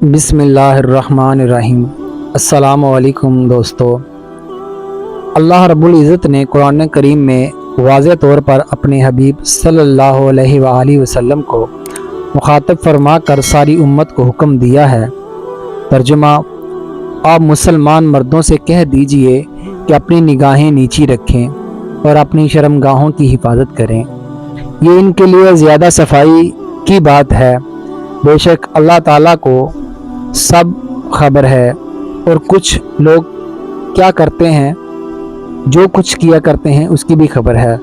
بسم اللہ الرحمن الرحیم۔ السلام علیکم دوستو۔ اللہ رب العزت نے قرآن کریم میں واضح طور پر اپنے حبیب صلی اللہ علیہ وآلہ وسلم کو مخاطب فرما کر ساری امت کو حکم دیا ہے۔ ترجمہ: آپ مسلمان مردوں سے کہہ دیجئے کہ اپنی نگاہیں نیچی رکھیں اور اپنی شرمگاہوں کی حفاظت کریں، یہ ان کے لیے زیادہ صفائی کی بات ہے۔ بے شک اللہ تعالیٰ کو سب خبر ہے، اور کچھ لوگ کیا کرتے ہیں، جو کچھ کیا کرتے ہیں اس کی بھی خبر ہے۔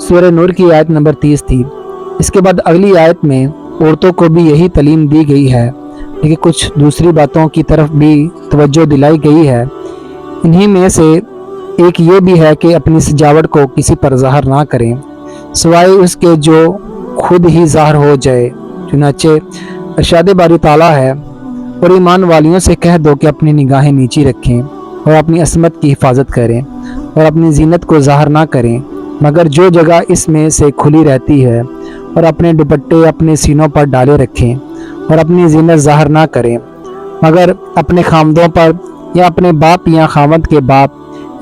سورہ نور کی آیت نمبر 30 تھی۔ اس کے بعد اگلی آیت میں عورتوں کو بھی یہی تعلیم دی گئی ہے، لیکن کچھ دوسری باتوں کی طرف بھی توجہ دلائی گئی ہے۔ انہی میں سے ایک یہ بھی ہے کہ اپنی سجاوٹ کو کسی پر ظاہر نہ کریں سوائے اس کے جو خود ہی ظاہر ہو جائے۔ چنانچہ ارشاد باری تعالیٰ ہے، اور ایمان والیوں سے کہہ دو کہ اپنی نگاہیں نیچی رکھیں اور اپنی عصمت کی حفاظت کریں اور اپنی زینت کو ظاہر نہ کریں مگر جو جگہ اس میں سے کھلی رہتی ہے، اور اپنے دوپٹے اپنے سینوں پر ڈالے رکھیں اور اپنی زینت ظاہر نہ کریں مگر اپنے خامدوں پر، یا اپنے باپ یا خاوند کے باپ،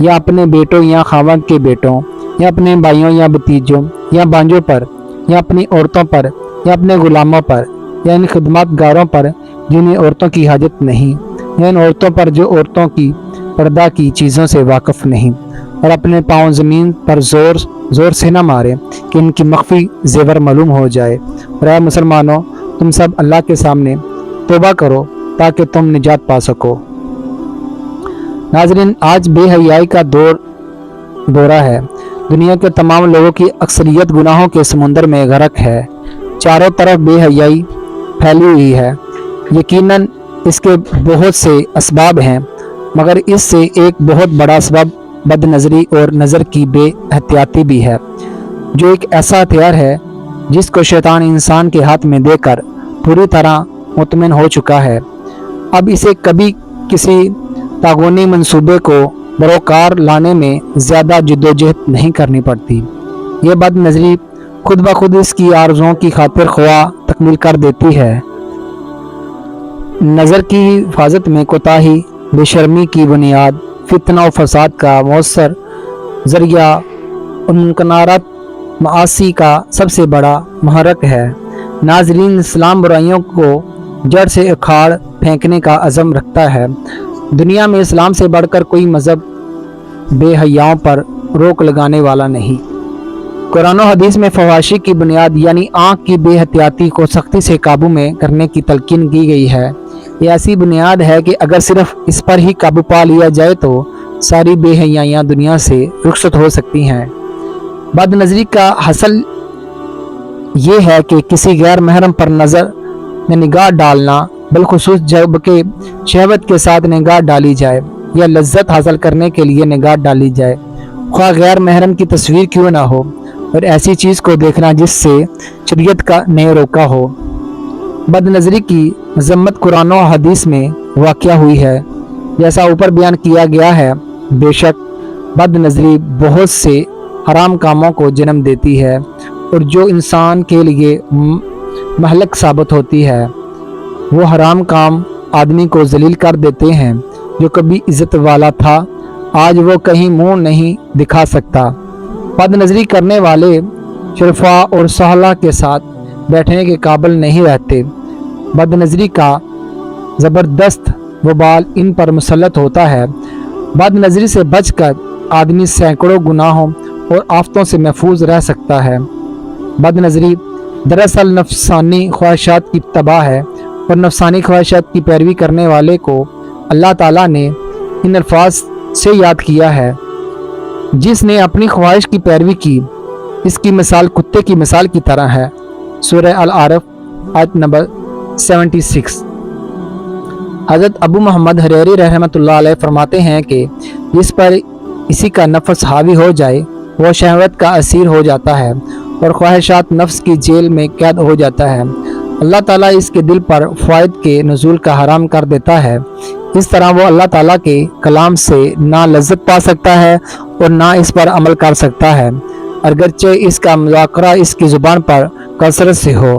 یا اپنے بیٹوں یا خاوند کے بیٹوں، یا اپنے بھائیوں یا بھتیجوں یا بانجوں پر، یا اپنی عورتوں پر، یا اپنے غلاموں پر، یا ان خدمات گاروں پر جنہیں عورتوں کی حاجت نہیں، یا ان عورتوں پر جو عورتوں کی پردہ کی چیزوں سے واقف نہیں، اور اپنے پاؤں زمین پر زور سے نہ مارے کہ ان کی مخفی زیور معلوم ہو جائے۔ اور اے مسلمانوں، تم سب اللہ کے سامنے توبہ کرو تاکہ تم نجات پا سکو۔ ناظرین، آج بے حیائی کا دورہ ہے۔ دنیا کے تمام لوگوں کی اکثریت گناہوں کے سمندر میں غرق ہے۔ چاروں طرف بے حیائی پھیلی ہوئی ہے۔ یقیناً اس کے بہت سے اسباب ہیں، مگر اس سے ایک بہت بڑا سبب بد نظری اور نظر کی بے احتیاطی بھی ہے، جو ایک ایسا ہتھیار ہے جس کو شیطان انسان کے ہاتھ میں دے کر پوری طرح مطمئن ہو چکا ہے۔ اب اسے کبھی کسی تاغوانی منصوبے کو بروکار لانے میں زیادہ جدوجہد نہیں کرنی پڑتی۔ یہ بد نظری خود بخود اس کی آرزوؤں کی خاطر خواہ تکمیل کر دیتی ہے۔ نظر کی حفاظت میں کوتاہی بے شرمی کی بنیاد، فتنہ و فساد کا مؤثر ذریعہ اور ممکنات معاصی کا سب سے بڑا محرک ہے۔ ناظرین، اسلام برائیوں کو جڑ سے اکھاڑ پھینکنے کا عزم رکھتا ہے۔ دنیا میں اسلام سے بڑھ کر کوئی مذہب بے حیاؤں پر روک لگانے والا نہیں۔ قرآن و حدیث میں فحاشی کی بنیاد یعنی آنکھ کی بے احتیاطی کو سختی سے قابو میں کرنے کی تلقین کی گئی ہے۔ یہ ایسی بنیاد ہے کہ اگر صرف اس پر ہی قابو پا لیا جائے تو ساری بے حیائیاں دنیا سے رخصت ہو سکتی ہیں۔ بد نظری کا حاصل یہ ہے کہ کسی غیر محرم پر نگاہ ڈالنا، بالخصوص جب کہ شہوت کے ساتھ نگاہ ڈالی جائے یا لذت حاصل کرنے کے لیے نگاہ ڈالی جائے، خواہ غیر محرم کی تصویر کیوں نہ ہو، اور ایسی چیز کو دیکھنا جس سے شریعت نے روکا ہو۔ بد نظری کی مذمت قرآن و حدیث میں واقع ہوئی ہے، جیسا اوپر بیان کیا گیا ہے۔ بے شک بد نظری بہت سے حرام کاموں کو جنم دیتی ہے، اور جو انسان کے لیے مہلک ثابت ہوتی ہے۔ وہ حرام کام آدمی کو ذلیل کر دیتے ہیں۔ جو کبھی عزت والا تھا، آج وہ کہیں منہ نہیں دکھا سکتا۔ بد نظری کرنے والے شرفاء اور صالحہ کے ساتھ بیٹھنے کے قابل نہیں رہتے۔ بد نظری کا زبردست وبال ان پر مسلط ہوتا ہے۔ بد نظری سے بچ کر آدمی سینکڑوں گناہوں اور آفتوں سے محفوظ رہ سکتا ہے۔ بد نظری دراصل نفسانی خواہشات کی تباہ ہے، اور نفسانی خواہشات کی پیروی کرنے والے کو اللہ تعالیٰ نے ان الفاظ سے یاد کیا ہے: جس نے اپنی خواہش کی پیروی کی، اس کی مثال کتے کی مثال کی طرح ہے۔ سورہ الاعراف آیت نمبر 76۔ حضرت ابو محمد حریری رحمۃ اللہ علیہ فرماتے ہیں کہ جس پر اسی کا نفس حاوی ہو جائے وہ شہوت کا اسیر ہو جاتا ہے اور خواہشات نفس کی جیل میں قید ہو جاتا ہے۔ اللہ تعالیٰ اس کے دل پر فوائد کے نزول کا حرام کر دیتا ہے۔ اس طرح وہ اللہ تعالیٰ کے کلام سے نہ لذت پا سکتا ہے اور نہ اس پر عمل کر سکتا ہے، اگرچہ اس کا مذاکرہ اس کی زبان پر کثرت سے ہو۔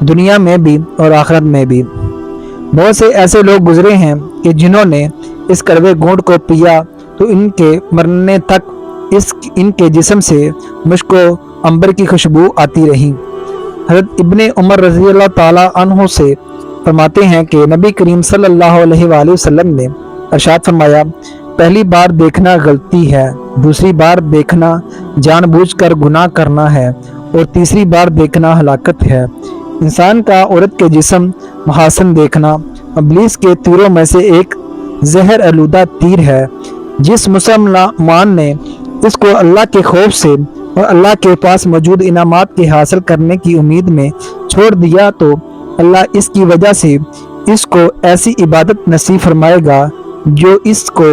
دنیا میں بھی اور آخرت میں بھی۔ بہت سے ایسے لوگ گزرے ہیں کہ جنہوں نے اس کڑوے گھونٹ کو پیا تو ان کے مرنے تک ان کے جسم سے مشک و عنبر کی خوشبو آتی رہی۔ حضرت ابن عمر رضی اللہ تعالی عنہ سے فرماتے ہیں کہ نبی کریم صلی اللہ علیہ وآلہ وسلم نے ارشاد فرمایا، پہلی بار دیکھنا غلطی ہے، دوسری بار دیکھنا جان بوجھ کر گناہ کرنا ہے، اور تیسری بار دیکھنا ہلاکت ہے۔ انسان کا عورت کے جسم محاسن دیکھنا ابلیس کے تیروں میں سے ایک زہر آلودہ تیر ہے۔ جس مسلمان نے اس کو اللہ کے خوف سے اور اللہ کے پاس موجود انعامات کے حاصل کرنے کی امید میں چھوڑ دیا تو اللہ اس کی وجہ سے اس کو ایسی عبادت نصیب فرمائے گا جو اس کو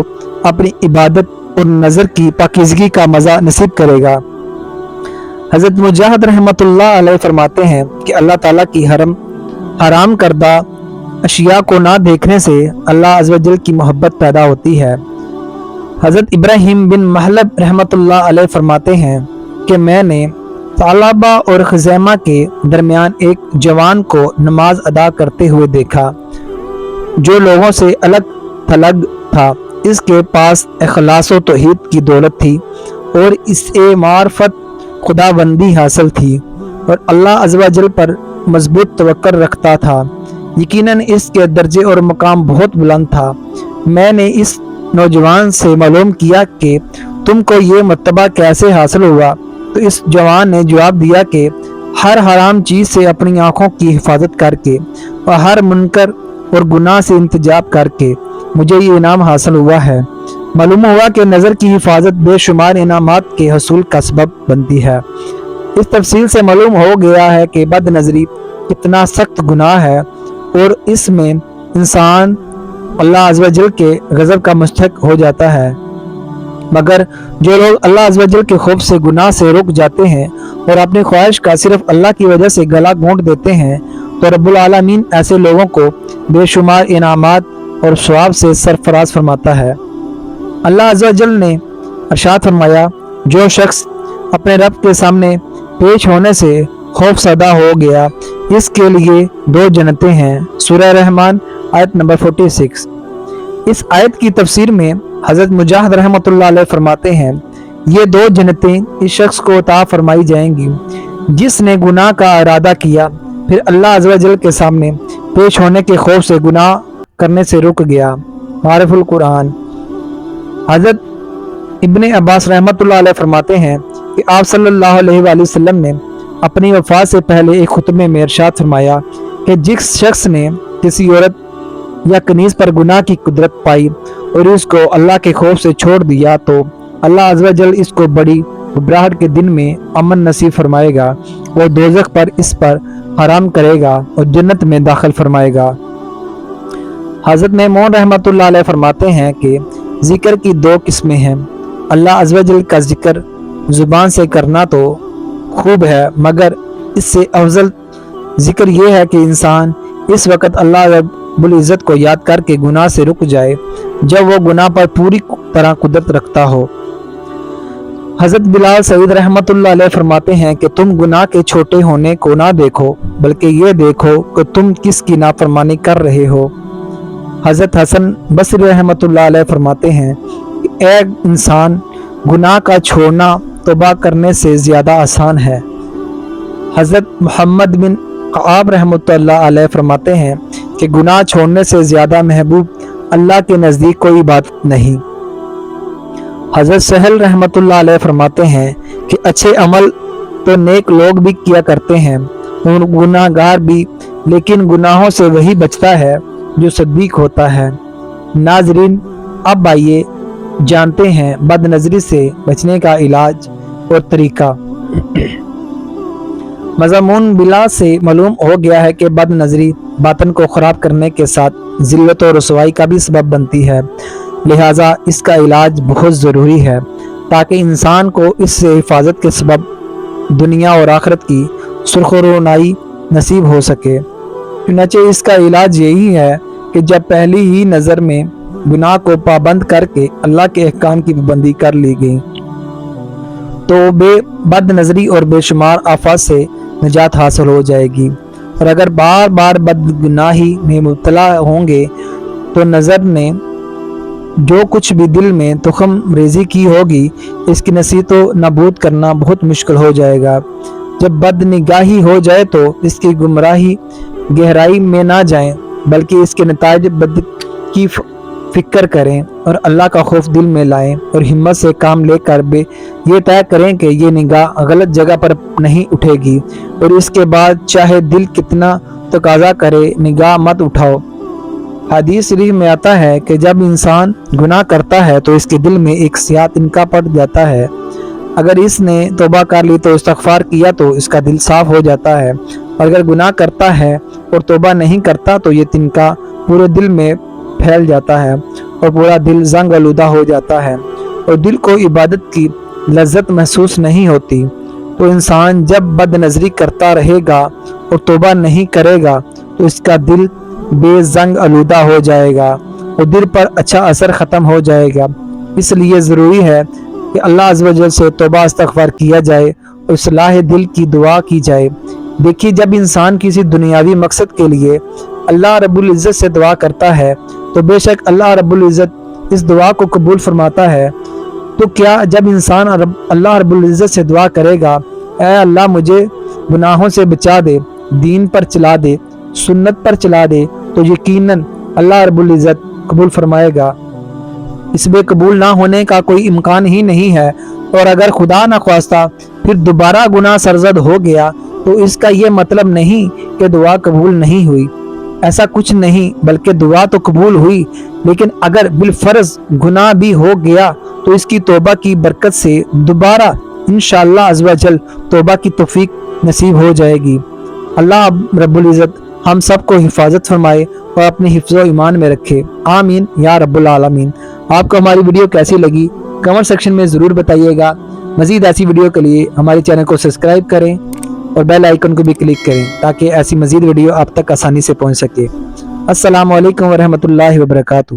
اپنی عبادت اور نظر کی پاکیزگی کا مزہ نصیب کرے گا۔ حضرت مجاہد رحمۃ اللہ علیہ فرماتے ہیں کہ اللہ تعالیٰ کی حرام کردہ اشیاء کو نہ دیکھنے سے اللہ عز و جل کی محبت پیدا ہوتی ہے۔ حضرت ابراہیم بن محلب رحمۃ اللہ علیہ فرماتے ہیں کہ میں نے ثعلبہ اور خزیمہ کے درمیان ایک جوان کو نماز ادا کرتے ہوئے دیکھا جو لوگوں سے الگ تھلگ تھا۔ اس کے پاس اخلاص و توحید کی دولت تھی اور اسے معرفت خدا بندی حاصل تھی اور اللہ عز و جل پر مضبوط توکل رکھتا تھا۔ یقیناً اس کے درجے اور مقام بہت بلند تھا۔ میں نے اس نوجوان سے معلوم کیا کہ تم کو یہ مرتبہ کیسے حاصل ہوا؟ تو اس جوان نے جواب دیا کہ ہر حرام چیز سے اپنی آنکھوں کی حفاظت کر کے اور ہر منکر اور گناہ سے انتجاب کر کے مجھے یہ انعام حاصل ہوا ہے۔ معلوم ہوا کہ نظر کی حفاظت بے شمار انعامات کے حصول کا سبب بنتی ہے۔ اس تفصیل سے معلوم ہو گیا ہے کہ بد نظری کتنا سخت گناہ ہے اور اس میں انسان اللہ عز و جل کے غضب کا مستحق ہو جاتا ہے، مگر جو لوگ اللہ عز و جل کے خوف سے گناہ سے رک جاتے ہیں اور اپنی خواہش کا صرف اللہ کی وجہ سے گلا گھونٹ دیتے ہیں تو رب العالمین ایسے لوگوں کو بے شمار انعامات اور ثواب سے سرفراز فرماتا ہے۔ اللہ عز و جل نے ارشاد فرمایا، جو شخص اپنے رب کے سامنے پیش ہونے سے خوف زدہ ہو گیا اس کے لیے 2 جنتیں ہیں۔ سورہ رحمان آیت نمبر 46۔ اس آیت کی تفسیر میں حضرت مجاہد رحمۃ اللہ علیہ فرماتے ہیں، یہ 2 جنتیں اس شخص کو عطا فرمائی جائیں گی جس نے گناہ کا ارادہ کیا پھر اللہ عز و جل کے سامنے پیش ہونے کے خوف سے گناہ کرنے سے رک گیا۔ معرف القرآن۔ حضرت ابن عباس رحمۃ اللہ علیہ فرماتے ہیں کہ آپ صلی اللہ علیہ وآلہ وسلم نے اپنی وفات سے پہلے ایک خطبے میں ارشاد فرمایا کہ جس شخص نے کسی عورت یا کنیز پر گناہ کی قدرت پائی اور اس کو اللہ کے خوف سے چھوڑ دیا تو اللہ عز و جل اس کو بڑی گھبراہٹ کے دن میں امن نصیب فرمائے گا اور دوزخ پر اس پر حرام کرے گا اور جنت میں داخل فرمائے گا۔ حضرت میمون رحمۃ اللہ علیہ فرماتے ہیں کہ ذکر کی 2 قسمیں ہیں۔ اللہ عز و جل کا ذکر زبان سے کرنا تو خوب ہے، مگر اس سے افضل ذکر یہ ہے کہ انسان اس وقت اللہ رب العزت کو یاد کر کے گناہ سے رک جائے جب وہ گناہ پر پوری طرح قدرت رکھتا ہو۔ حضرت بلال سعید رحمۃ اللہ علیہ فرماتے ہیں کہ تم گناہ کے چھوٹے ہونے کو نہ دیکھو بلکہ یہ دیکھو کہ تم کس کی نافرمانی کر رہے ہو۔ حضرت حسن بصری رحمۃ اللہ علیہ فرماتے ہیں کہ اے انسان، گناہ کا چھوڑنا توبہ کرنے سے زیادہ آسان ہے۔ حضرت محمد بن قعاب رحمۃ اللہ علیہ فرماتے ہیں کہ گناہ چھوڑنے سے زیادہ محبوب اللہ کے نزدیک کوئی بات نہیں۔ حضرت سہل رحمۃ اللہ علیہ فرماتے ہیں کہ اچھے عمل تو نیک لوگ بھی کیا کرتے ہیں اور گناہ گار بھی، لیکن گناہوں سے وہی بچتا ہے جو صدیق ہوتا ہے۔ ناظرین، اب آئیے جانتے ہیں بد نظری سے بچنے کا علاج اور طریقہ۔ مضمون بلا سے معلوم ہو گیا ہے کہ بد نظری باطن کو خراب کرنے کے ساتھ ذلت و رسوائی کا بھی سبب بنتی ہے، لہٰذا اس کا علاج بہت ضروری ہے تاکہ انسان کو اس سے حفاظت کے سبب دنیا اور آخرت کی سرخ و رونائی نصیب ہو سکے۔ چنانچہ اس کا علاج یہی ہے کہ جب پہلی ہی نظر میں گناہ کو پابند کر کے اللہ کے احکام کی پابندی کر لی گئی تو بد نظری اور بے شمار آفات سے نجات حاصل ہو جائے گی۔ اور اگر بار بار بدگناہی میں مبتلا ہوں گے تو نظر نے جو کچھ بھی دل میں تخم ریزی کی ہوگی اس کی نصیحت و نابود کرنا بہت مشکل ہو جائے گا۔ جب بد نگاہی ہو جائے تو اس کی گمراہی گہرائی میں نہ جائیں بلکہ اس کے نتائج بد کی فکر کریں اور اللہ کا خوف دل میں لائیں اور ہمت سے کام لے کر یہ طے کریں کہ یہ نگاہ غلط جگہ پر نہیں اٹھے گی، اور اس کے بعد چاہے دل کتنا تقاضا کرے نگاہ مت اٹھاؤ۔ حدیث شریف میں آتا ہے کہ جب انسان گناہ کرتا ہے تو اس کے دل میں ایک سیاہ تنکا پڑ جاتا ہے، اگر اس نے توبہ کر لی تو استغفار کیا تو اس کا دل صاف ہو جاتا ہے، اور اگر گناہ کرتا ہے اور توبہ نہیں کرتا تو یہ تنکا پورے دل میں پھیل جاتا ہے اور پورا دل زنگ آلودہ ہو جاتا ہے اور دل کو عبادت کی لذت محسوس نہیں ہوتی۔ تو انسان جب بد نظری کرتا رہے گا اور توبہ نہیں کرے گا تو اس کا دل بے زنگ آلودہ ہو جائے گا اور دل پر اچھا اثر ختم ہو جائے گا۔ اس لیے ضروری ہے کہ اللہ عز و جل سے توبہ استغفار کیا جائے اور اصلاح دل کی دعا کی جائے۔ دیکھیے، جب انسان کسی دنیاوی مقصد کے لیے اللہ رب العزت سے دعا کرتا ہے تو بے شک اللہ رب العزت اس دعا کو قبول فرماتا ہے۔ تو کیا جب انسان اللہ رب العزت سے دعا کرے گا، اے اللہ مجھے گناہوں سے بچا دے، دین پر چلا دے، سنت پر چلا دے، تو یقیناً اللہ رب العزت قبول فرمائے گا۔ اس میں قبول نہ ہونے کا کوئی امکان ہی نہیں ہے، اور اگر خدا نخواستہ پھر دوبارہ گناہ سرزد ہو گیا تو اس کا یہ مطلب نہیں کہ دعا قبول نہیں ہوئی، ایسا کچھ نہیں، بلکہ دعا تو قبول ہوئی، لیکن اگر بالفرض گناہ بھی ہو گیا تو اس کی توبہ کی برکت سے دوبارہ انشاءاللہ عز و جل توبہ کی توفیق نصیب ہو جائے گی۔ اللہ رب العزت ہم سب کو حفاظت فرمائے اور اپنے حفظ و ایمان میں رکھے، آمین یا رب العالمین۔ آپ کو ہماری ویڈیو کیسی لگی کمنٹ سیکشن میں ضرور بتائیے گا۔ مزید ایسی ویڈیو کے لیے ہمارے چینل کو سبسکرائب کریں اور بیل آئیکن کو بھی کلک کریں تاکہ ایسی مزید ویڈیو آپ تک آسانی سے پہنچ سکے۔ السلام علیکم ورحمۃ اللہ وبرکاتہ۔